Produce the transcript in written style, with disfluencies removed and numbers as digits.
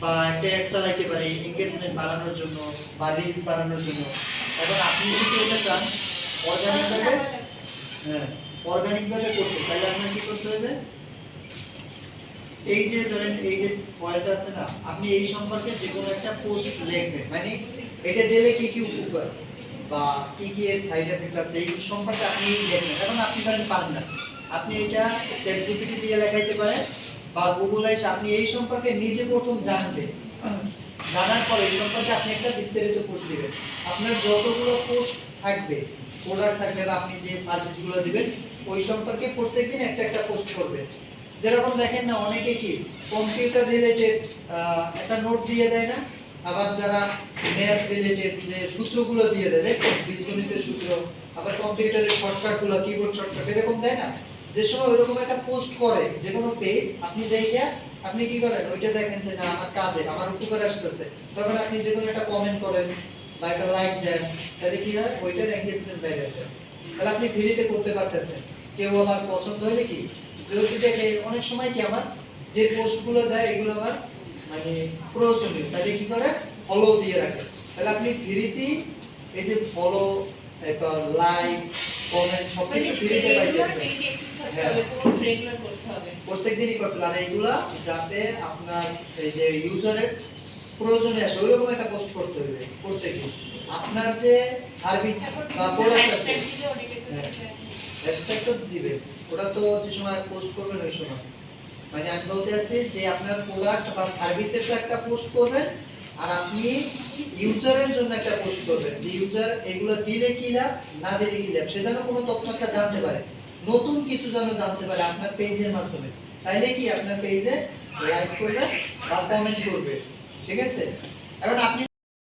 বা একটা অ্যাড চালাইতে পারি এনগেজমেন্ট বাড়ানোর জন্য বা রিচ বাড়ানোর জন্য। এখন আপনি যদি এটা চান অর্গানিক ভাবে, হ্যাঁ অর্গানিক ভাবে করতে, তাহলে আপনার কি করতে হবে, এই যে ধরেন এই যে পয়েন্ট আছে না, আপনি এই সম্পর্কে যে কোনো একটা পোস্ট লিখবেন, মানে এটা দিলে কি কি উপকার বা কি কি এর সাইড এফেক্ট আছে এই সম্পর্কে আপনি লিখবেন। এখন আপনি ধরেন পারেন না, আপনি এটা চ্যাট জিপিটি দিয়ে লেখাইতে পারেন বা গুগলে এসে আপনি এই সম্পর্কে নিজে প্রথম জানবেন, জানার পরে এই সম্পর্কে আপনি একটা বিস্তারিত পোস্ট দিবেন। আপনার যতগুলো পোস্ট থাকবে, প্রোডাক্ট থাকবে বা আপনি যে সার্ভিসগুলো দিবেন ওই সম্পর্কে প্রত্যেকদিন একটা একটা পোস্ট করবেন। যেরকম দেখেন না অনেকে কি কম্পিউটার রিলেটেড একটা নোট দিয়ে দেয় না, আবার যারা ম্যাথ রিলেটেড যে সূত্রগুলো দিয়ে দেয়, দেখছেন বীজগণিতের সূত্র, আবার কম্পিউটারের শর্টকাটগুলো কিবোর্ড শর্টকাট এরকম দেয় না, যে সময় ওইরকম একটা পোস্ট করে যে কোনো পেজ আপনি দেখে আপনি কি করেন ওইটা দেখেন যে না আমার কাজে আমার উপকার আসতেছে, তখন আপনি যে কোনো একটা কমেন্ট করেন বা একটা লাইক দেন, তাহলে কি হয় ওইটার এনগেজমেন্ট বেড়ে যাচ্ছে। তাহলে আপনি ফ্রিতে করতে পারতেছেন। কেউ আমার পছন্দ হলে কি যেহেতু দেখে অনেক সময় কি আমার যে পোস্টগুলো দেয় এগুলো আমার মানে প্রয়োজনীয়, তাহলে কি করে ফলো দিয়ে রাখে। তাহলে আপনি ফ্রিতেই এই যে ফলো, তারপর লাইক, কমেন্ট সবকিছু ফ্রিতে পাইতেছেন। হ্যাঁ প্রত্যেকদিনই করতে হবে, আর এইগুলা যাতে আপনার এই যে ইউজারের প্রয়োজনে আসে ওইরকম একটা পোস্ট করতে হবে প্রত্যেকদিন। আপনার যে সার্ভিস বা প্রোডাক্ট আছে, হ্যাশট্যাগ তো দিবে, ওটা তো যে সময় পোস্ট করবেন ওই সময়, মানে আমি বলতে আছি যে আপনার প্রোডাক্ট বা সার্ভিসের তো একটা পোস্ট করবেন, আর আপনি ইউজারের জন্য একটা পোস্ট করবেন যে ইউজার এগুলো দিলে কি লাভ না দিলে কি লাভ, সে যেন কোনো তথ্য একটা জানতে পারে, নতুন কিছু যেন জানতে পারে আপনার পেজের মাধ্যমে। তাইলে কি আপনার পেজে লাইক করবে বা কমেন্ট করবে, ঠিক আছে। এখন আপনি